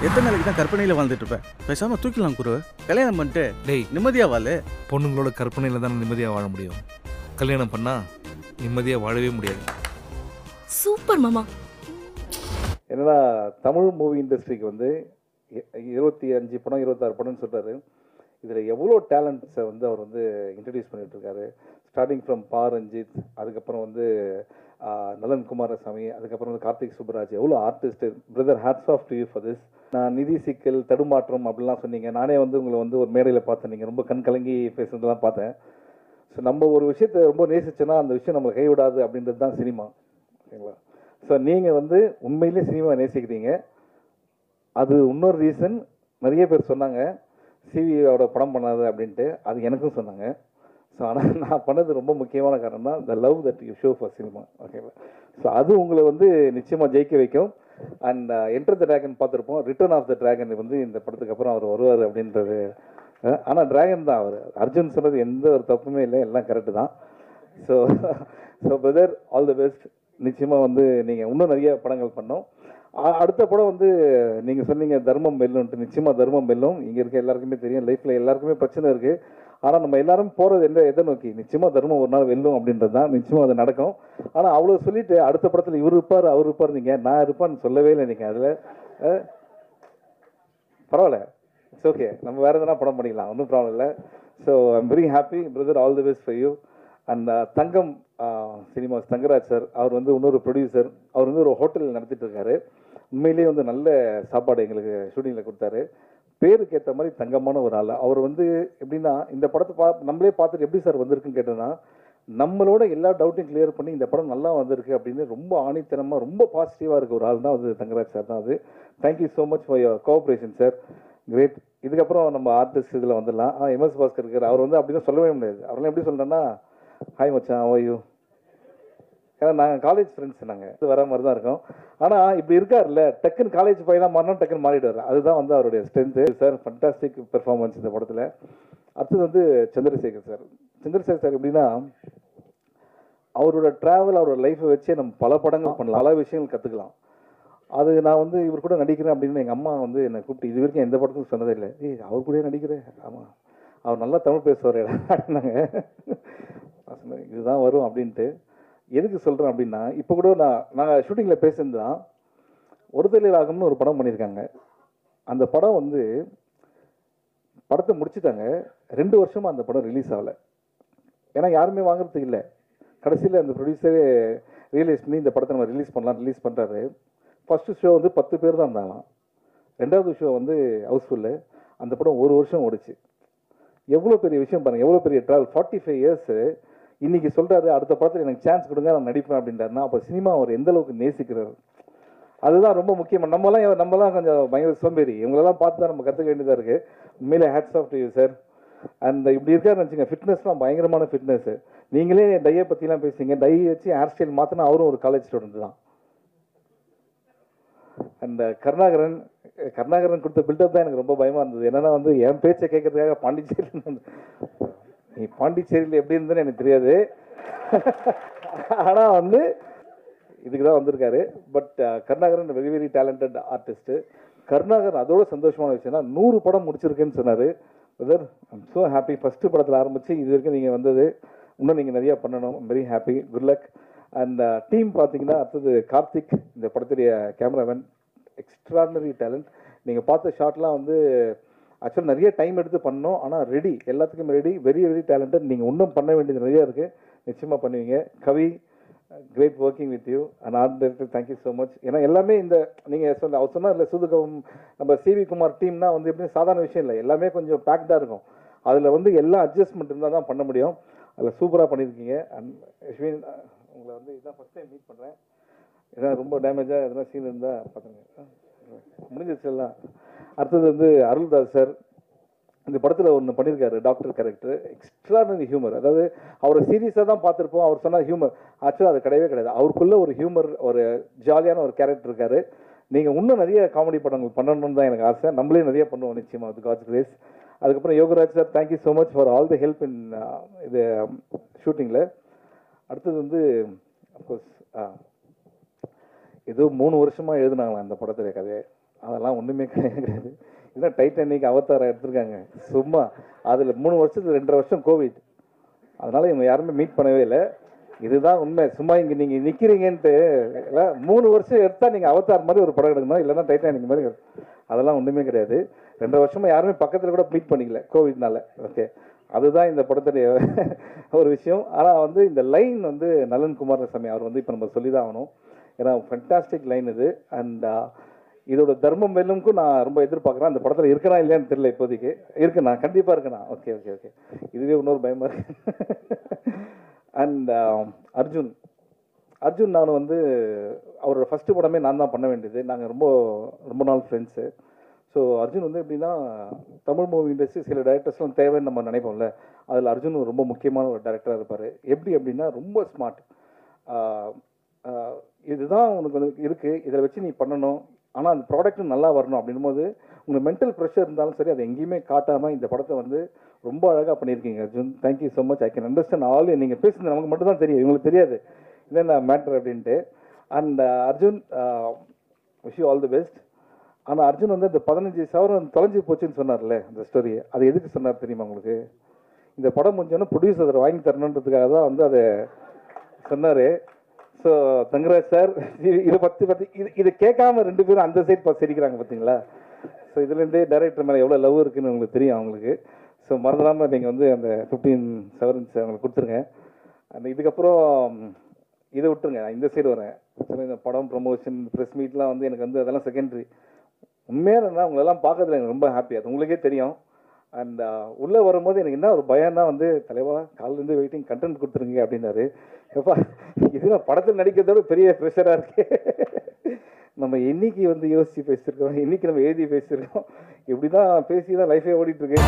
எத்தனை நாளைக்கு தான் கற்பனையில் வாழ்ந்துட்டு இருப்பேன்? பேசாமல் தூக்கிடலாம் குரு. கல்யாணம் பண்ணிட்டு டேய், நிம்மதியாக வாழு. பொண்ணுங்களோட கற்பனையில் தானே நிம்மதியாக வாழ முடியும். கல்யாணம் பண்ணால் நிம்மதியாக வாழவே முடியாது. சூப்பர் மாமா. என்னன்னா தமிழ் மூவி இண்டஸ்ட்ரிக்கு வந்து 25 படம் 26 படம்னு சொல்கிறாரு. இதில் எவ்வளோ டேலண்ட்ஸை வந்து அவர் வந்து இன்ட்ரடியூஸ் பண்ணிகிட்ருக்காரு. ஸ்டார்டிங் ஃப்ரம் பா ரஞ்சித், அதுக்கப்புறம் வந்து நலன் குமாரசாமி, அதுக்கப்புறம் வந்து கார்த்திக் சுப்பராஜ், எவ்வளோ artist. Brother, hats off to you for this. நான் நிதி சிக்கல், தடுமாற்றம் அப்படிலாம் சொன்னீங்க. நானே வந்து உங்களை வந்து ஒரு மேடையில் பார்த்தேன். நீங்கள் ரொம்ப கண் கலங்கி பேசுனதெல்லாம் பார்த்தேன். ஸோ நம்ம ஒரு விஷயத்தை ரொம்ப நேசிச்சோன்னா அந்த விஷயம் நம்மளை கைவிடாது அப்படின்றது தான் சினிமா, ஓகேங்களா? ஸோ நீங்கள் வந்து உண்மையிலே சினிமா நேசிக்கிறீங்க. அது இன்னொரு ரீசன். நிறைய பேர் சொன்னாங்க சிவியோட படம் பண்ணாது அப்படின்ட்டு. அது எனக்கும் சொன்னாங்க. ஸோ ஆனால் நான் பண்ணது ரொம்ப முக்கியமான காரணம் தான் the love that you show for cinema, ஓகேவா? ஸோ அது உங்களை வந்து நிச்சயமாக ஜெயிக்க வைக்கும். அண்ட் என்டர் த ட்ராகன் பார்த்துருப்போம். ரிட்டர்ன் ஆஃப் த ட்ராகன் வந்து இந்த படத்துக்கு அப்புறம் அவர் வருவார் அப்படின்றது. ஆனால் ட்ராகன் தான் அவர். அர்ஜுன் சொன்னது எந்த ஒரு தப்புமே இல்லை, எல்லாம் கரெக்டு தான். So brother, all the best. நிச்சயமாக வந்து நீங்கள் இன்னும் நிறைய படங்கள் பண்ணோம். அடுத்த படம் வந்து நீங்கள் சொன்னீங்க தர்மம் வெல்லும்ன்ட்டு. நிச்சயமாக தர்மம் வெல்லும். இங்கே இருக்க எல்லாருக்குமே தெரியும், லைஃப்பில் எல்லாருக்குமே பிரச்சனை இருக்குது. ஆனால் நம்ம எல்லாரும் போகிறது எதை நோக்கி? நிச்சயமாக தர்மம் ஒரு நாள் வெல்லும் அப்படின்றது தான். நிச்சயமாக அது நடக்கும். ஆனால் அவ்வளோ சொல்லிவிட்டு அடுத்த படத்தில் இவர் இருப்பார் அவர் இருப்பார், நீங்கள் நான் இருப்பான்னு சொல்லவே இல்லை. நீங்கள் அதில் பரவாயில்ல, இட்ஸ் ஓகே. நம்ம வேறு எதனா படம் பண்ணிக்கலாம், ஒன்றும் ப்ராப்ளம் இல்லை. So I'm very happy brother, all the best for you. And Thangam cinemas Thangaraj sir, அவர் வந்து இன்னொரு ப்ரொடியூசர். அவர் வந்து ஒரு ஹோட்டல் நடத்திட்டு இருக்காரு. உண்மையிலேயே வந்து நல்ல சாப்பாடு எங்களுக்கு ஷூட்டிங்கில் கொடுத்தாரு. பேருக்கு ஏற்ற மாதிரி தங்கமான ஒரு ஆள். அவர் வந்து எப்படின்னா இந்த படத்தை நம்மளே பார்த்துட்டு எப்படி சார் வந்திருக்குன்னு கேட்டோன்னா, நம்மளோட எல்லா டவுட்டையும் கிளியர் பண்ணி இந்த படம் நல்லா வந்திருக்கு அப்படின்னு ரொம்ப ஆணித்தனமாக ரொம்ப பாசிட்டிவாக இருக்க ஒரு ஆள் தான் வந்து தங்கராஜ் சார் தான். அது thank you so much for your cooperation sir, great. இதுக்கப்புறம் நம்ம ஆர்டிஸ்ட் இதில் வந்துடலாம். எம்எஸ் பாஸ்கர் இருக்கார். அவர் வந்து அப்படி தான் சொல்லவே முடியாது. அவரெல்லாம் எப்படி சொல்கிறேன்னா, ஹாய் மச்சான், ஹவ் ஆர் யூ? ஏன்னா நாங்கள் காலேஜ் ஃப்ரெண்ட்ஸ், நாங்கள் வர மாதிரி தான் இருக்கோம். ஆனால் இப்படி இருக்கார்ல, டக்குன்னு காலேஜ் பையனாக மாறினா டக்குன்னு மாறிடுவார். அதுதான் வந்து அவருடைய ஸ்ட்ரென்த்து. சார் ஃபண்டாஸ்டிக் பெர்ஃபார்மன்ஸ் இந்த படத்தில். அடுத்தது வந்து சந்திரசேகர் சார். சந்திரசேகர் சார் எப்படின்னா, அவரோட ட்ராவல், அவரோட லைஃப்பை வச்சே நம்ம பல படங்கள் பண்ணலாம், பல விஷயங்கள் கற்றுக்கலாம். அது நான் வந்து இவர் கூட நடிக்கிறேன் அப்படின்னு எங்கள் அம்மா வந்து என்னை கூப்பிட்டு இது வரைக்கும் எந்த படத்துக்கும் சொன்னதே இல்லை. அவர் கூட நடிக்கிறேன், ஆமாம் அவர் நல்லா தமிழ் பேசுவார் அப்படின்னாங்க. நான் சொன்னேன் இதுதான் வரும் அப்படின்ட்டு. எதுக்கு சொல்கிறேன் அப்படின்னா, இப்போ கூட நாங்கள் ஷூட்டிங்கில் பேசுனது தான். ஒருதலை ராகம்னு ஒரு படம் பண்ணியிருக்காங்க. அந்த படம் வந்து படத்தை முடிச்சுட்டாங்க. 2 வருஷமாக அந்த படம் ரிலீஸ் ஆகலை. ஏன்னா யாருமே வாங்குறதுக்கு இல்லை. கடைசியில் அந்த ப்ரொடியூசரே ரியலைஸ் பண்ணி இந்த படத்தை நம்ம ரிலீஸ் பண்ணுறாரு. ஃபஸ்ட்டு ஷோ வந்து 10 பேர் தான் இருந்தாங்களாம். 2வது ஷோ வந்து ஹவுஸ்ஃபுல்லு. அந்த படம் 1 வருஷம் ஓடிச்சு. எவ்வளோ பெரிய விஷயம் பாருங்கள், எவ்வளோ பெரிய ட்ராவல். 45 இயர்ஸு. இன்றைக்கி சொல்கிறாரு அடுத்த படத்தில் எனக்கு சான்ஸ் கொடுங்க, நான் நடிப்பேன் அப்படின்றாருன்னா அப்போ சினிமா அவர் எந்த அளவுக்கு நேசிக்கிறார். அதுதான் ரொம்ப முக்கியமாக. நம்மலாம் கொஞ்சம் பயங்கர சோம்பேறி. இவங்களெல்லாம் பார்த்து தான் நம்ம கற்றுக்க வேண்டியதாக இருக்குது. உண்மையிலே hats off to you sir. அந்த இப்படி இருக்காருன்னு வச்சுங்க, ஃபிட்னஸ்லாம் பயங்கரமான ஃபிட்னஸ்ஸு. நீங்களே டையை பற்றிலாம் பேசுங்க. டை வச்சு ஹேர் ஸ்டைல் மாற்றினா அவரும் ஒரு காலேஜ் ஸ்டூடெண்ட் தான். அந்த கருணாகரன் கொடுத்த பில்டப் தான் எனக்கு ரொம்ப பயமாக இருந்தது. என்னென்னா வந்து என் பேச்சை கேட்கறதுக்காக நீ பாண்டிச்சேரியில் எப்படி இருந்ததுன்னு எனக்கு தெரியாது. ஆனால் வந்து இதுக்கு தான் வந்திருக்காரு. But Karunakaran very very talented artist. Karunakaran அதோட சந்தோஷமான விஷயம்னா 100 படம் முடிச்சிருக்கேன்னு சொன்னார். Brother, I'm so happy. First படத்தில் ஆரம்பித்து இது வரைக்கும் நீங்கள் வந்தது, இன்னும் நீங்கள் நிறையா பண்ணணும். Very happy, good luck. And team பார்த்தீங்கன்னா, அடுத்தது கார்த்திக், இந்த படத்துடைய கேமராமேன், எக்ஸ்ட்ராடனரி டேலண்ட். நீங்கள் பார்த்த ஷாட்லாம் வந்து ஆக்சுவலாக நிறைய டைம் எடுத்து பண்ணோம். ஆனால் ரெடி, எல்லாத்துக்கும் ரெடி, வெரி வெரி டேலண்டட். நீங்கள் இன்னும் பண்ண வேண்டியது நிறையா இருக்குது, நிச்சயமாக பண்ணுவீங்க. Kavi, great working with you. And art director, thank you so much. ஏன்னா எல்லாமே இந்த நீங்கள் அவர் சொன்னார் இல்லை, சூதுகம் நம்ம சிவி குமார் டீம்னா வந்து எப்படியும் சாதாரண விஷயம் இல்லை, எல்லாமே கொஞ்சம் பேக்டாக இருக்கும். அதில் வந்து எல்லா அட்ஜஸ்ட்மெண்ட் இருந்தால் தான் பண்ண முடியும். அதில் சூப்பராக பண்ணியிருக்கீங்க. அண்ட் அஸ்வின், உங்களை வந்து இதுதான் ஃபஸ்ட் டைம் மீட் பண்ணுறேன். எதாவது ரொம்ப டேமேஜாக எதனா சீன் இருந்தால் பார்த்துங்க, முடிஞ்சிச்சு எல்லாம். அடுத்தது வந்து அருள்தாஸ் சார். இந்த படத்தில் ஒன்று பண்ணியிருக்காரு, டாக்டர் கேரக்டர். Extraordinary humour. அதாவது அவரை சீரியஸாக தான் பார்த்துருப்போம். அவர் சொன்னால் ஹியூமர், ஆக்சுவலாக அது கிடையவே கிடையாது. அவருக்குள்ளே ஒரு ஹியூமர், ஒரு ஜாலியான ஒரு கேரக்டர் இருக்கார். நீங்கள் இன்னும் நிறைய காமெடி படங்கள் பண்ணணும்னு தான் எனக்கு ஆசை. நம்மளே நிறைய பண்ணுவோம் நிச்சயமாக, வித் காட்ஸ் கிரேஸ். அதுக்கப்புறம் Yogaraj sir, thank you so much for all the help in இது ஷூட்டிங்கில். அடுத்தது வந்து அஃப்கோர்ஸ் ஏதோ 3 வருஷமாக எழுதுனாங்களாம் இந்த படத்துடைய கதையை. அதெல்லாம் ஒன்றுமே கிடையாது. இல்லை டைட்டானிக் அவதாரம் எடுத்திருக்காங்க சும்மா. அதில் 3 வருஷத்துல 2.5 வருஷம் கோவிட், அதனால் இவங்க யாருமே மீட் பண்ணவே இல்லை. இதுதான் உண்மை. சும்மா இங்கே நீங்கள் நிற்கிறீங்கன்ட்டு 3 வருஷம் எடுத்தால் நீங்கள் அவதார் மாதிரி ஒரு படம் எடுக்கணும், இல்லைன்னா டைட்டானிக் மாதிரி. அதெல்லாம் ஒன்றுமே கிடையாது. 2.5 வருஷமாக யாருமே பக்கத்தில் கூட மீட் பண்ணிக்கல கோவிட்னால. ஓகே, அதுதான் இந்த படத்துடைய ஒரு விஷயம். ஆனால் வந்து இந்த லைன் வந்து நலன் குமாரசாமி அவர் வந்து இப்போ நம்ம சொல்லி தான் ஆகணும். ஏன்னா ஃபென்டாஸ்டிக் லைன் இது. அண்ட் இதோட தர்மம் வெல்லும்க்கும் நான் ரொம்ப எதிர்பார்க்குறேன். அந்த படத்தில் இருக்கனா இல்லையான்னு தெரியல இப்போதைக்கு. இருக்குண்ணா, கண்டிப்பாக இருக்குண்ணா. ஓகே ஓகே ஓகே, இதுவே இன்னொரு பயமாக இருக்கு. அண்ட் அர்ஜுன் நான் வந்து அவரோட ஃபஸ்ட்டு படமே நான் தான் பண்ண வேண்டியது. நாங்கள் ரொம்ப நாள் ஃப்ரெண்ட்ஸு. ஸோ அர்ஜுன் வந்து எப்படின்னா, தமிழ் மூவி இண்டஸ்ட்ரி சில டேரக்டர்ஸ்லாம் தேவைன்னு நம்ம நினைப்போம்ல, அதில் அர்ஜுன் ரொம்ப முக்கியமான ஒரு டேரக்டராக இருப்பார். எப்படி அப்படின்னா ரொம்ப ஸ்மார்ட். இதுதான் உனக்கு வந்து இருக்குது, இதில் வச்சு நீ பண்ணணும், ஆனால் அந்த ப்ராடக்ட்டும் நல்லா வரணும் அப்படின்னும் போது உங்களுக்கு மென்டல் ப்ரெஷர் இருந்தாலும் சரி அதை எங்கேயுமே காட்டாமல் இந்த படத்தை வந்து ரொம்ப அழகாக பண்ணியிருக்கீங்க Arjun. Thank you so much. I can understand all. நீங்கள் பேசுறது நமக்கு மட்டும் தான் தெரியும், இவங்களுக்கு தெரியாது என்னென்ன மேட்ரு அப்படின்ட்டு. And Arjun, wish you all the best. ஆனால் அர்ஜுன் வந்து அந்த 15 சவரம் தொலைஞ்சி போச்சுன்னு சொன்னார்ல, அந்த ஸ்டோரி அது எதுக்கு சொன்னார் தெரியுமா உங்களுக்கு? இந்த படம் முடிஞ்சோன்னா ப்ரொடியூசர் அதை வாங்கி தரணுன்றதுக்காக தான் வந்து அதை சொன்னார். ஸோ தங்கராஜ் சார் இதை பற்றி இதை கேட்காம 2 பேரும் அந்த சைட் பார்த்து சிரிக்கிறாங்க பார்த்தீங்களா? ஸோ இதுலேருந்தே டைரக்டர் மேலே எவ்வளோ லவ் இருக்குன்னு உங்களுக்கு தெரியும் அவங்களுக்கு. ஸோ மறந்துடாமல் நீங்கள் வந்து அந்த 15 செவரன்ஸ் அவங்களுக்கு கொடுத்துருங்க. அந்த இதுக்கப்புறம் இதை விட்டுருங்க, நான் இந்த சைடு வரேன். இந்த படம் ப்ரொமோஷன் ப்ரெஸ் மீட்லாம் வந்து எனக்கு வந்து அதெல்லாம் செகண்டரி. உண்மையாக இருந்தால் உங்களெல்லாம் பார்க்கறதுல எனக்கு ரொம்ப ஹாப்பி, அது உங்களுக்கே தெரியும். அண்ட் உள்ளே வரும்போது எனக்கு என்ன ஒரு பயம் தான், வந்து தலைவா காலிலேருந்து வெயிட்டிங் கண்டென்ட் கொடுத்துருங்க அப்படின்னாரு. எப்பா இது நான் படத்தில் நடிக்கிறதோட பெரிய ப்ரெஷராக இருக்கு. நம்ம என்னைக்கு வந்து யோசித்து பேசியிருக்கோம், என்னைக்கு நம்ம எழுதி பேசியிருக்கோம், இப்படி தான் பேசி தான் லைஃபே ஓடிட்டுருக்கு.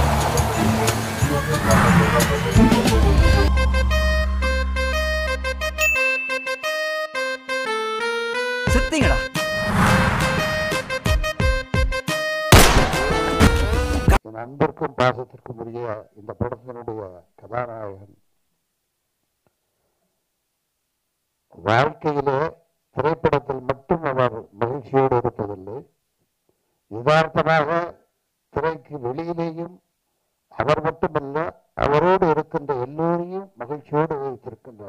செத்தீங்கடா. என் அன்பிற்கும் பாசத்திற்கும் உரிய இந்த படத்தினுடைய கதாநாயகன் வாழ்க்கையிலே திரைப்படத்தில் மட்டும் அவர் மகிழ்ச்சியோடு இருப்பதில்லை, யதார்த்தமாக திரைக்கு வெளியிலேயும் அவர் மட்டுமல்ல அவரோடு இருக்கின்ற எல்லோரையும் மகிழ்ச்சியோடு வைத்திருக்கின்ற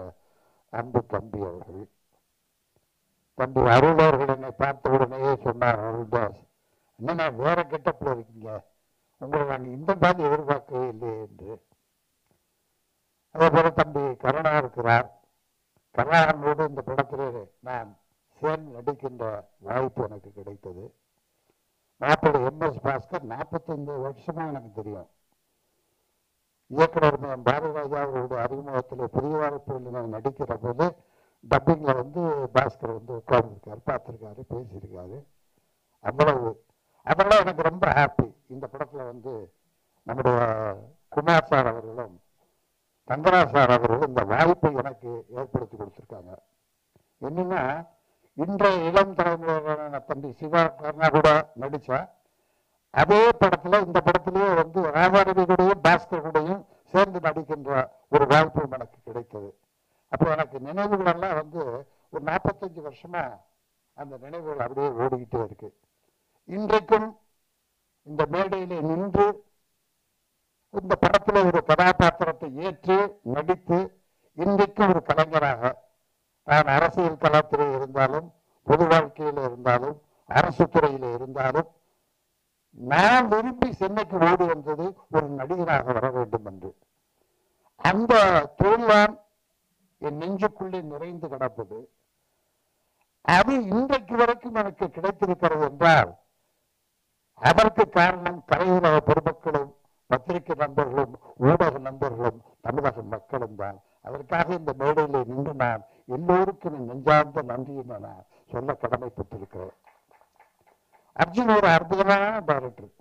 அன்பு தம்பி அவர்கள். தம்பி அருள் அவர்கள் என்னை பார்த்த உடனேயே சொன்னார், அருள்தாஸ் என்ன வேற கெட்டப்பில் இருக்கீங்க, உங்களை நாங்கள் இந்த மாதிரி எதிர்பார்க்கவே இல்லையே என்று. அதே போல தம்பி கருணா இருக்கிறார். கருணாகரனோடு இந்த படத்திலே நான் சேர்ந்து நடிக்கின்ற வாய்ப்பு எனக்கு கிடைத்தது. மாப்பிள்ளை MS பாஸ்கர் 45 வருஷமா எனக்கு தெரியும். இயக்குனர் பாரதிராஜா அவர்களுடைய அறிமுகத்தில் புதிய வாய்ப்புகளில் நான் நடிக்கிற போது டப்பிங்கில் வந்து பாஸ்கர் வந்து உட்கார்ந்துருக்காரு, பார்த்துருக்காரு, பேசியிருக்காரு. அதெல்லாம் எனக்கு ரொம்ப ஹாப்பி. இந்த படத்தில் வந்து நம்முடைய குமார் சார் அவர்களும் தங்கராஜ் சார் அவர்களும் இந்த வாய்ப்பை எனக்கு ஏற்படுத்தி கொடுத்துருக்காங்க. என்னன்னா, இன்றைய இளம் தலைமுறையான தம்பி சிவா கர்ணா கூட நடித்தா அதே படத்தில் இந்த படத்திலேயே வந்து ராஜாரவி கூடயும் பாஸ்கர் கூடயும் சேர்ந்து நடிக்கின்ற ஒரு வாய்ப்பும் எனக்கு கிடைத்தது. அப்போ எனக்கு நினைவுகளெல்லாம் வந்து ஒரு 45 வருஷமா அந்த நினைவுகள் அப்படியே ஓடிக்கிட்டே இருக்கு. இன்றைக்கும் இந்த மேடையிலே நின்று இந்த படத்தில் ஒரு கதாபாத்திரத்தை ஏற்று நடித்து இன்றைக்கும் ஒரு கலைஞராக நான் அரசியல் களத்திலே இருந்தாலும் பொது வாழ்க்கையில் இருந்தாலும் அரசு துறையில் இருந்தாலும் நான் விரும்பி சென்னைக்கு ஓடி வந்தது ஒரு நடிகராக வர வேண்டும் என்று. அந்த தொழில்தான் என் நெஞ்சுக்குள்ளே நிறைந்து கிடப்பது. அது இன்றைக்கு வரைக்கும் எனக்கு கிடைத்திருக்கிறது என்றால் அதற்கு காரணம் கலையுலக பெருமக்களும் பத்திரிகை நண்பர்களும் ஊடக நண்பர்களும் தமிழக மக்களும் தான். அதற்காக இந்த மேடையிலே நின்று நான் எல்லோருக்கும் நெஞ்சார்ந்த நன்றியை நான் சொல்ல கடமைப்பட்டிருக்கிறேன். அர்ஜுன் ஒரு அற்புதமான டைரக்டர்.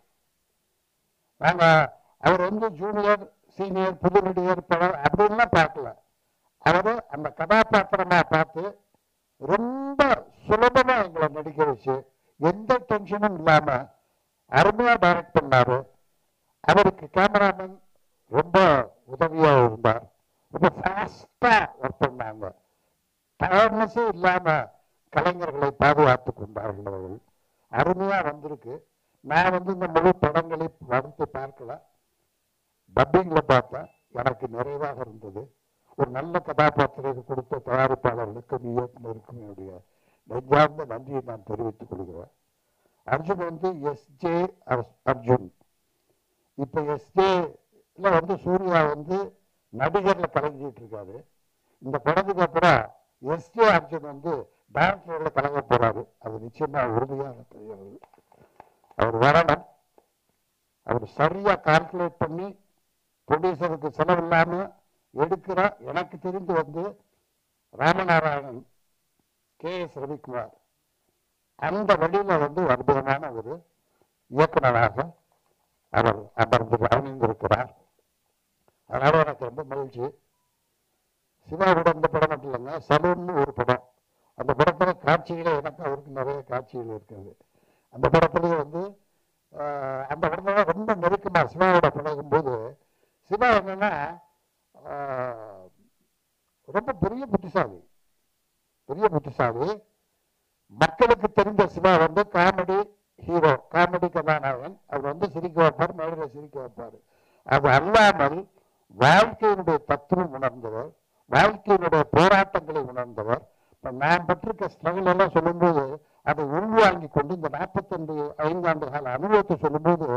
அவர் வந்து ஜூனியர் சீனியர் புது நடிகர் படம் அப்படின்லாம் பார்க்கல. அவர் அந்த கதாபாத்திரமா பார்த்து ரொம்ப சுலபமா எங்களை நடிக்க வச்சு எந்த டென்ஷனும் இல்லாம அருமையா டைரக்ட் பண்ணாரு. அவருக்கு கேமராமேன் ரொம்ப உதவியா இருந்தார். ரொம்ப ஃபாஸ்டா ஒர்க் பண்ணாங்க. டயர்னஸே இல்லாம கலைஞர்களை பாதுகாத்து கொண்டார்கள் அவர்கள். அருமையாக வந்திருக்கு. நான் வந்து இந்த முழு படங்களை வந்து பார்க்கல, டப்பிங்கில் பார்த்தேன். எனக்கு நிறைவாக இருந்தது. ஒரு நல்ல கதாபாத்திரத்தை கொடுத்த தயாரிப்பாளர்களுக்கும் இயக்குநருக்கும் என்னுடைய நெஞ்சார்ந்த நன்றியை நான் தெரிவித்துக் கொள்கிறேன். அர்ஜுன் வந்து எஸ்ஜே அர்ஜுன். இப்போ எஸ்ஜேல வந்து சூர்யா வந்து நடிகரில் கலந்துட்டு இருக்காரு. இந்த படத்துக்கு அப்புறம் எஸ்ஜே அர்ஜுன் வந்து டைரக்டரில் கலங்க போறாரு. அது நிச்சயமாக உறுதியாக தெரிகிறது. அவர் வரணும். அவர் சரியாக கால்குலேட் பண்ணி ப்ரொடியூசருக்கு செலவில்லாமல் எடுக்கிறார். எனக்கு தெரிந்து வந்து ராமநாராயணன், KS ரவிக்குமார் அந்த வழியில் வந்து அற்புதமான ஒரு இயக்குனராக அவர் அமைந்திருக்கிறார். அதனால எனக்கு ரொம்ப மகிழ்ச்சி. சிவாவோட இந்த படம் மட்டும் இல்லைங்க, சலூன்னு ஒரு படம். அந்த படத்தில் காட்சிகளே எனக்கு அவருக்கு நிறைய காட்சிகள் இருக்கிறது. அந்த படத்துலேயே வந்து அந்த படத்தில் ரொம்ப நெருக்கமாக சிவாவோட பழகும்போது சிவா என்னன்னா ரொம்ப பெரிய புத்திசாலி. மக்களுக்கு தெரிந்த சிவா வந்து காமெடி ஹீரோ, காமெடி கதாநாயகன். அவர் வந்து சிரிக்க வைப்பார், மேடையில் சிரிக்க வைப்பார். அது அல்லாமல் வாழ்க்கையினுடைய தத்துவம் உணர்ந்தவர், வாழ்க்கையினுடைய போராட்டங்களை உணர்ந்தவர். இப்போ நான் பெற்றிருக்க ஸ்ட்ரகிள் எல்லாம் சொல்லும்போது அதை உள்வாங்கி கொண்டு இந்த 45 ஆண்டு கால அனுபவத்தை சொல்லும்போது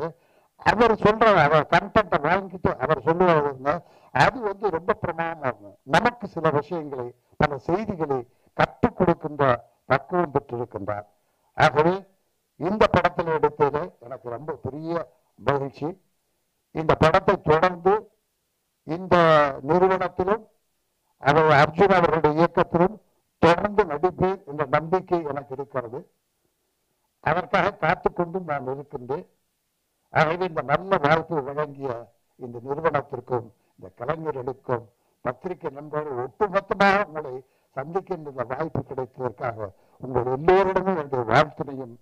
அவர் சொல்றாரு, அவர் கண்டென்ட்டை வாங்கிட்டு அவர் சொல்லுவாங்க. அது வந்து ரொம்ப பிரமாதமாக நமக்கு சில விஷயங்களை, பல செய்திகளை கற்றுக் கொடுக்கின்ற பக்குவம் பெற்றிருக்கின்றார். ஆகவே இந்த படத்தில் எடுத்தது எனக்கு ரொம்ப பெரிய மகிழ்ச்சி. இந்த படத்தை தொடர்ந்து இந்த நிறுவனத்திலும் அவர் அர்ஜுன் அவர்களுடைய இயக்கத்திலும் தொடர்ந்து நடிப்பேன் என்ற நம்பிக்கை எனக்கு இருக்கிறது. அதற்காக காத்துக்கொண்டும் நான் இருக்கின்றேன். ஆகவே இந்த நல்ல வாய்ப்பு வழங்கிய இந்த நிறுவனத்திற்கும் இந்த கலைஞர்களுக்கும் பத்திரிகை நண்பர்கள் ஒட்டுமொத்தமாக உங்களை சந்திக்கின்ற வாய்ப்பு கிடைத்ததற்காக உங்கள் எல்லோரிடமும் என்னுடைய வாழ்த்தினையும்